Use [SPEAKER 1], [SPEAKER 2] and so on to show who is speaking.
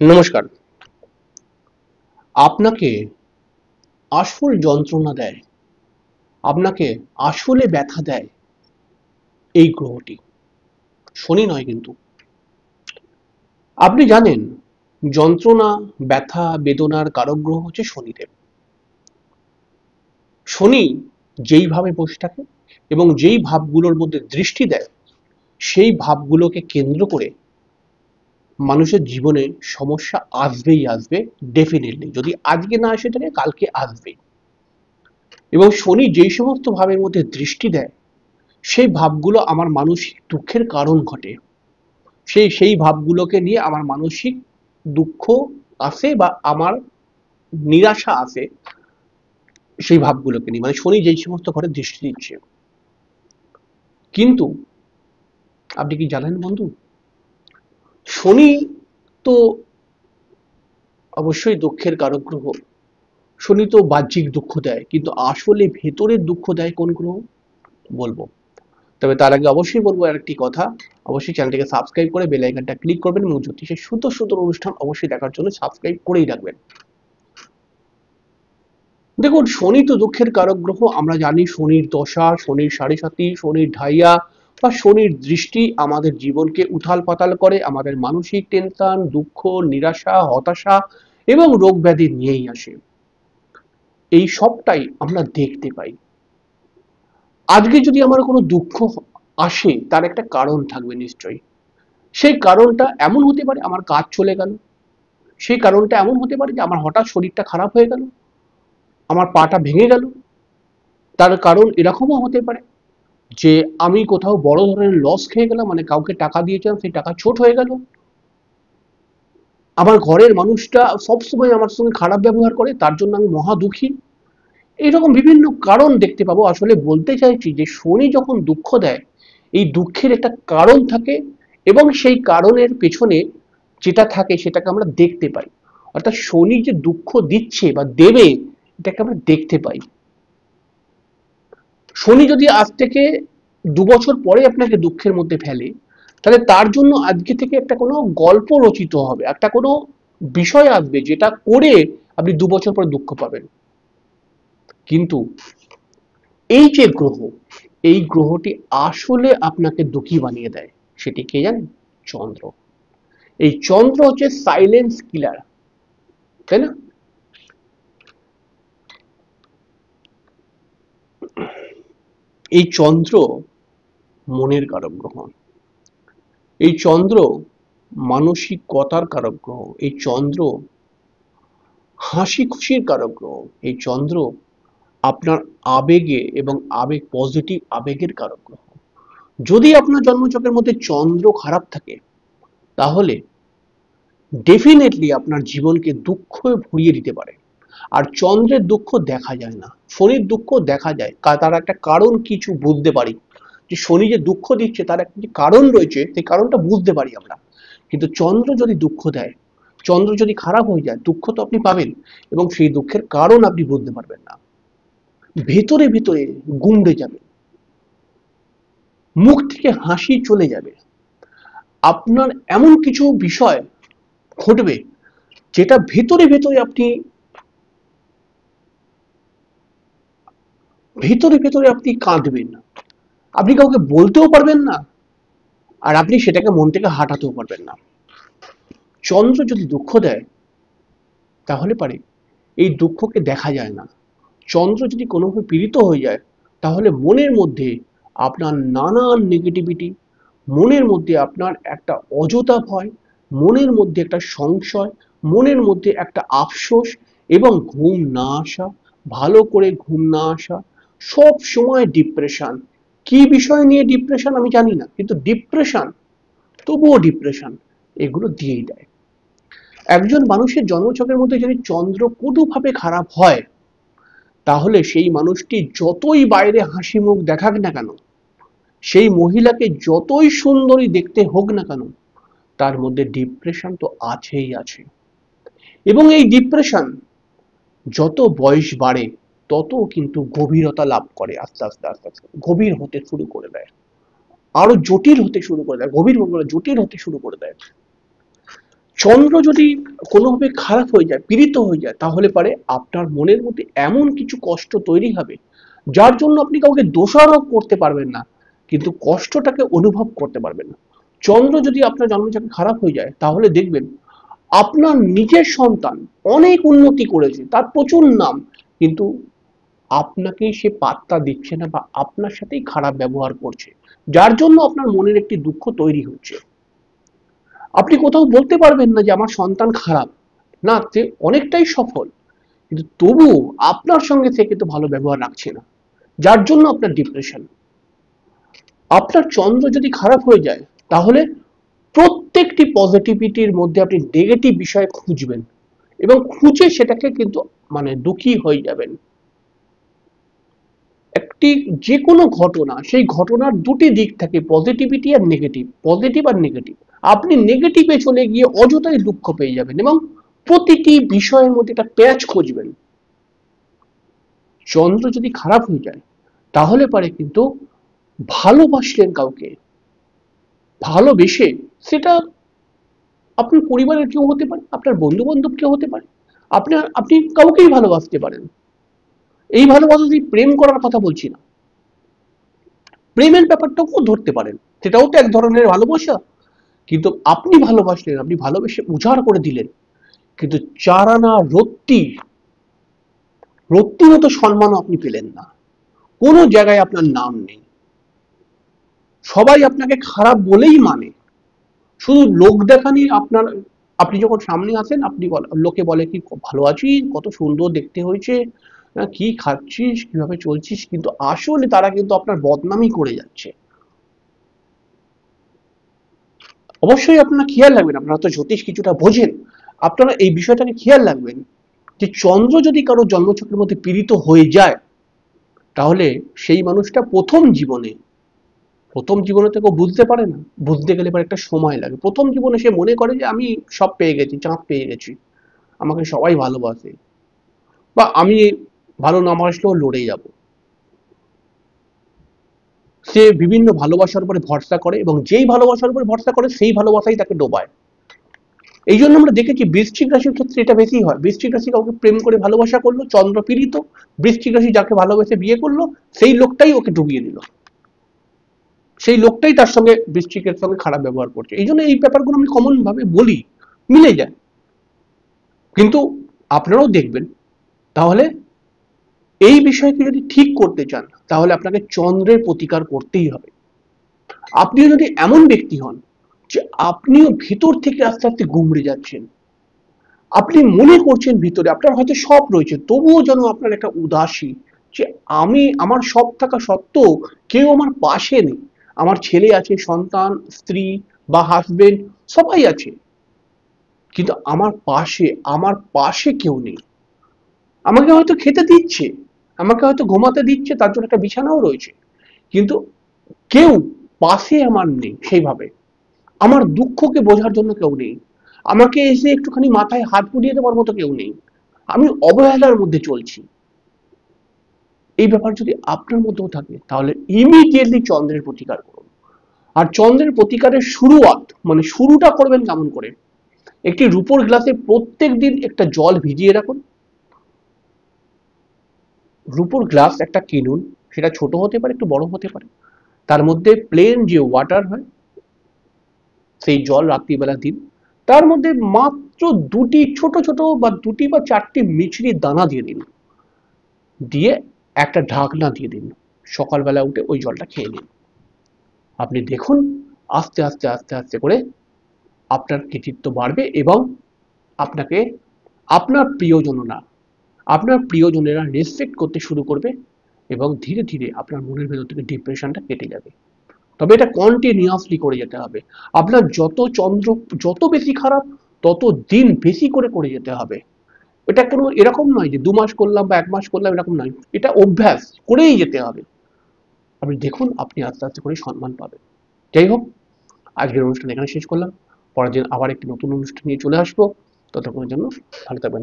[SPEAKER 1] নমস্কার। আপনাকে আসল যন্ত্রণা দেয়, আপনাকে আসলে ব্যথা দেয় এই গ্রহটি, শনি নয় কিন্তু। আপনি জানেন যন্ত্রণা, ব্যথা, বেদনার কারক গ্রহ হচ্ছে শনিদেব। শনি যেইভাবে বসে থাকে এবং যেই ভাবগুলোর মধ্যে দৃষ্টি দেয়, সেই ভাবগুলোকে কেন্দ্র করে মানুষের জীবনে সমস্যা আসবেই আসবে, ডেফিনেটলি। যদি আজকে না এসে থাকে কালকে আসবেই। এবং শনি যেই সমস্ত ভাবের মধ্যে দৃষ্টি দেয়, সেই ভাবগুলো আমার মানসিক দুঃখের কারণ ঘটে। সেই ভাবগুলোকে নিয়ে আমার মানসিক দুঃখ আসে বা আমার নিরাশা আসে সেই ভাবগুলোকে নিয়ে, মানে শনি যেই সমস্ত ঘরে দৃষ্টি দিচ্ছে। কিন্তু আপনি কি জানেন বন্ধু, শনি তো অবশ্যই দুঃখের কারক গ্রহ। শনি তো বাহ্যিক দুঃখ দেয়, কিন্তু আসলে ভেতরের দুঃখ দেয় কোন গ্রহ বলবো। তবে তার আগে অবশ্যই বলবো আরেকটি কথা, অবশ্যই চ্যানেলটিকে সাবস্ক্রাইব করে বেল আইকনটা ক্লিক করবেন এবং জ্যোতিষের সুন্দর সুন্দর অনুষ্ঠান অবশ্যই দেখার জন্য সাবস্ক্রাইব করেই রাখবেন। দেখুন, শনি তো দুঃখের কারক গ্রহ। আমরা জানি শনির দশা, শনির সাড়ে সাতি, শনির ঢাইয়া বা শনির দৃষ্টি আমাদের জীবনকে উথাল পাতাল করে, আমাদের মানসিক টেনশন, দুঃখ, নিরাশা, হতাশা এবং রোগ ব্যাধি নিয়েই আসে। এই সবটাই আমরা দেখতে পাই। আজকে যদি আমার কোনো দুঃখ আসে, তার একটা কারণ থাকবে নিশ্চয়ই। সেই কারণটা এমন হতে পারে আমার কাজ চলে গেল, সেই কারণটা এমন হতে পারে যে আমার হঠাৎ শরীরটা খারাপ হয়ে গেল, আমার পাটা ভেঙে গেল। তার কারণ এরকমও হতে পারে যে আমি কোথাও বড় ধরনের লস খেয়ে গেলাম, মানে কাউকে টাকা দিয়েছিলাম সেই টাকা ছোট হয়ে গেল, আমার ঘরের মানুষটা সবসময় আমার সঙ্গে খারাপ ব্যবহার করে, তার জন্য আমি মহা দুঃখী। এইরকম বিভিন্ন কারণ দেখতে পাবো। আসলে বলতে চাইছি যে শনি যখন দুঃখ দেয়, এই দুঃখের একটা কারণ থাকে এবং সেই কারণের পেছনে যেটা থাকে সেটাকে আমরা দেখতে পাই। অর্থাৎ শনি যে দুঃখ দিচ্ছে বা দেবে, এটাকে আমরা দেখতে পাই। শনি যদি আজ থেকে 2 বছর পরে আপনাকে দুঃখের মধ্যে ফেলে, তাহলে তার জন্য আজকে থেকে একটা কোনো গল্প রচিত হবে, একটা কোনো বিষয় আসবে যেটা করে আপনি 2 বছর পরে দুঃখ পাবেন। কিন্তু এই যে গ্রহ, এই গ্রহটি আসলে আপনাকে দুঃখী বানিয়ে দেয়। সেটি কে জানেন? চন্দ্র। এই চন্দ্র হচ্ছে সাইলেন্স কিলার, তাই না? এই চন্দ্র মনের কারক গ্রহ, এই চন্দ্র মানসিকতার কারক গ্রহ, এই চন্দ্র হাসি খুশির কারক গ্রহ, এই চন্দ্র আপনার আবেগে এবং আবেগ, পজিটিভ আবেগের কারক গ্রহ। যদি আপনার জন্মছকের মধ্যে চন্দ্র খারাপ থাকে, তাহলে ডেফিনেটলি আপনার জীবনকে দুঃখ ভরিয়ে দিতে পারে। আর চন্দ্রের দুঃখ দেখা যায় না, শনির দুঃখ দেখা যায়। তার একটা কারণ কিছু বুঝতে পারি, যে শনি যে দুঃখ দিচ্ছে তার একটা কারণ রয়েছে, সেই কারণটা বুঝতে পারি আমরা। কিন্তু চন্দ্র যদি দুঃখ দেয়, চন্দ্র যদি খারাপ হয়ে যায়, দুঃখ তো আপনি পাবেন এবং সেই দুঃখের কারণ আপনি বুঝতে পারবেন না। ভেতরে ভেতরে গুমড়ে যাবে, মুখ থেকে হাসি চলে যাবে। আপনার এমন কিছু বিষয় ঘটবে যেটা ভেতরে ভেতরে আপনি কাঁদবেন, আপনি কাউকে বলতেও পারবেন না, আর আপনি সেটাকে মন থেকে হাঁটাতেও পারবেন না। চন্দ্র যদি দুঃখ দেয়, তাহলে পারে এই দুঃখকে দেখা যায় না। চন্দ্র যদি কোনোভাবে পীড়িত হয়ে যায়, তাহলে মনের মধ্যে আপনার নানান নেগেটিভিটি, মনের মধ্যে আপনার একটা অযথা ভয়, মনের মধ্যে একটা সংশয়, মনের মধ্যে একটা আফসোস এবং ঘুম না আসা, ভালো করে ঘুম না আসা, সব সময় ডিপ্রেশন। কি বিষয় নিয়ে ডিপ্রেশন আমি জানি না, কিন্তু ডিপ্রেশন, তবুও ডিপ্রেশন এগুলো দিয়েই দেয়। একজন মানুষের জন্মছকের মধ্যে যদি চন্দ্র কোনোভাবে খারাপ হয়, তাহলে সেই মানুষটি যতই বাইরে হাসি মুখ দেখাক না কেন, সেই মহিলাকে যতই সুন্দরী দেখতে হোক না কেন, তার মধ্যে ডিপ্রেশন তো আছেই আছে। এবং এই ডিপ্রেশন যত বয়স বাড়ে, তত কিন্তু গভীরতা লাভ করে, আস্তে আস্তে আস্তে আস্তে গভীর হতে শুরু করে দেয়, আরো জটিল হতে শুরু করে দেয়, গভীর জটিল হতে শুরু করে দেয়। চন্দ্র যদি কোনোভাবে খারাপ হয়ে যায়, পীড়িত হয়ে যায়, তাহলে পারে আপনার মনের মধ্যে এমন কিছু কষ্ট তৈরি হবে যার জন্য আপনি কাউকে দোষারোপ করতে পারবেন না, কিন্তু কষ্টটাকে অনুভব করতে পারবেন না। চন্দ্র যদি আপনার জন্মছকে খারাপ হয়ে যায়, তাহলে দেখবেন আপনার নিজের সন্তান অনেক উন্নতি করেছে, তার প্রচুর নাম, কিন্তু আপনাকে সে পাত্তা দিচ্ছে না বা আপনার সাথেই খারাপ ব্যবহার করছে, যার জন্য আপনার মনের একটি দুঃখ তৈরি হচ্ছে। আপনি কোথাও বলতে পারবেন না যে আমার সন্তান খারাপ, না, সে অনেকটাই সফল, কিন্তু তবুও আপনার সঙ্গে সে কিন্তু ভালো ব্যবহার রাখছে না, যার জন্য আপনার ডিপ্রেশন। আপনার চন্দ্র যদি খারাপ হয়ে যায়, তাহলে প্রত্যেকটি পজিটিভিটির মধ্যে আপনি নেগেটিভ বিষয় খুঁজবেন এবং খুঁজে সেটাকে কিন্তু মানে দুঃখী হয়ে যাবেন। একটি যে কোনো ঘটনা, সেই ঘটনার দুটি দিক থাকে, পজিটিভিটি আর নেগেটিভ, পজিটিভ আর নেগেটিভ। আপনি নেগেটিভে চলে গিয়ে অযথাই দুঃখ পেয়ে যাবেন এবং প্রতিটি বিষয়ের মধ্যে একটা প্যাচ খুঁজবেন। চন্দ্র যদি খারাপ হয়ে যায়, তাহলে পারে কিন্তু ভালোবাসলেন কাউকে, ভালোবেসে, সেটা আপনার পরিবারের কেউ হতে পারে, আপনার বন্ধু বান্ধব কেউ হতে পারে, আপনি কাউকেই ভালোবাসতে পারেন। এই ভালোবাসা যদি প্রেম করার কথা বলছি না, প্রেমের ব্যাপারটাও ধরতে পারেন, সেটাও তো এক ধরনের ভালোবাসা। কিন্তু আপনি ভালোবাসলেন, আপনি ভালোবেসে উজাড় করে দিলেন, কিন্তু চার আনা রত্তি মতো সম্মানও আপনি পেলেন না, কোনো জায়গায় আপনার নাম নেই, সবাই আপনাকে খারাপ বলেই মানে, শুধু লোক দেখানি আপনার। আপনি যখন সামনে আসেন, আপনি লোকে বলে কি ভালো আছিস, কত সুন্দর দেখতে হয়েছে, কি খাচ্ছিস, কিভাবে চলছিস, কিন্তু আসলে তারা কিন্তু আপনার বদনামই করে যাচ্ছে। অবশ্যই আপনারা খেয়াল রাখবেন, আপনারা তো জ্যোতিষ কিছুটা বোঝেন, আপনারা এই বিষয়টাকে খেয়াল রাখবেন যে চন্দ্র যদি কারো জন্মচক্রের মধ্যে পীড়িত হয়ে যায়, তাহলে সেই মানুষটা প্রথম জীবনে থেকে বুঝতে পারে না, বুঝতে গেলে পরে একটা সময় লাগে। প্রথম জীবনে সে মনে করে যে আমি সব পেয়ে গেছি, চাঁদ পেয়ে গেছি, আমাকে সবাই ভালোবাসে, বা আমি ভালো না বাসলেও লড়ে যাব। সে বিভিন্ন ভালোবাসার উপরে ভরসা করে এবং যেই ভালোবাসার উপরে ভরসা করে সেই ভালোবাসাই তাকে ডোবায়। এই জন্য আমরা দেখেছি বৃশ্চিক রাশির ক্ষেত্রে এটা বেশি হয়। বৃশ্চিক রাশি কাউকে প্রেম করে ভালোবাসা করলো, চন্দ্র পীড়িত, বৃশ্চিক রাশি যাকে ভালোবেসে বিয়ে করলো, সেই লোকটাই ওকে ডুবিয়ে দিল, সেই লোকটাই তার সঙ্গে বৃশ্চিকের সঙ্গে খারাপ ব্যবহার করছে। এই জন্য এই ব্যাপারগুলো আমি কমন ভাবে বলি, মিলে যায়। কিন্তু আপনারাও দেখবেন, তাহলে এই বিষয়কে যদি ঠিক করতে চান, তাহলে আপনাকে চন্দ্রের প্রতিকার করতেই হবে। আপনিও যদি এমন ব্যক্তি হন যে আপনিও ভিতর থেকে আস্তে আস্তে গুমড়ে যাচ্ছেন, আপনি মনে করছেন ভিতরে আপনার হয়তো সব রয়েছে, তবুও যেন আপনার একটা উদাসী, যে আমার সব থাকা সত্ত্বেও কেউ আমার পাশে নেই। আমার ছেলে আছে, সন্তান, স্ত্রী বা হাজবেন্ড সবাই আছে, কিন্তু আমার পাশে কেউ নেই। আমাকে হয়তো খেতে দিচ্ছে, আমাকে হয়তো ঘুমাতে দিচ্ছে, তার জন্য একটা বিছানাও রয়েছে, কিন্তু কেউ পাশে আমার নেই সেইভাবে। আমার দুঃখকে বোঝার জন্য কেউ নেই, আমাকে এসে একটুখানি মাথায় হাত বুলিয়ে দেওয়ার মতো কেউ নেই, আমি অবহেলার মধ্যে চলছি। এই ব্যাপার যদি আপনার মধ্যেও থাকে, তাহলে ইমিডিয়েটলি চন্দ্রের প্রতিকার করুন। আর চন্দ্রের প্রতিকারের শুরুটা করবেন কেমন করে? একটি রূপোর গ্লাসে প্রত্যেক দিন একটা জল ভিজিয়ে রাখুন। রূপোর গ্লাস একটা কিনুন, সেটা ছোট হতে পারে, একটু বড় হতে পারে। তার মধ্যে প্লেন যে ওয়াটার হয়, সেই জল রাত্রিবেলা দিন। তার মধ্যে মাত্র দুটি বা চারটি মিছরির দানা দিয়ে দিন, দিয়ে একটা ঢাকনা দিয়ে দিন। সকালবেলা উঠে ওই জলটা খেয়ে নিন। আপনি দেখুন আস্তে আস্তে আস্তে আস্তে করে আপনার কৃতিত্ব বাড়বে এবং আপনাকে আপনার প্রিয়জনেরা রেসপেক্ট করতে শুরু করবে এবং ধীরে ধীরে আপনার মনের ভেতর থেকে ডিপ্রেশনটা কেটে যাবে। তবে এটা কন্টিনিউয়াসলি করে যেতে হবে। আপনার চন্দ্র যত বেশি খারাপ, তত দিন বেশি করে যেতে হবে। এটা কোনো এরকম নয় যে 2 মাস করলাম বা 1 মাস করলাম, এরকম নয়। এটা অভ্যাস করেই যেতে হবে। আপনি দেখুন আপনি আস্তে আস্তে করে সম্মান পাবেন। যাই হোক, আজকের অনুষ্ঠান এখানে শেষ করলাম। পরের দিন আবার একটি নতুন অনুষ্ঠান নিয়ে চলে আসবো। ততক্ষণের জন্য ভালো থাকবেন।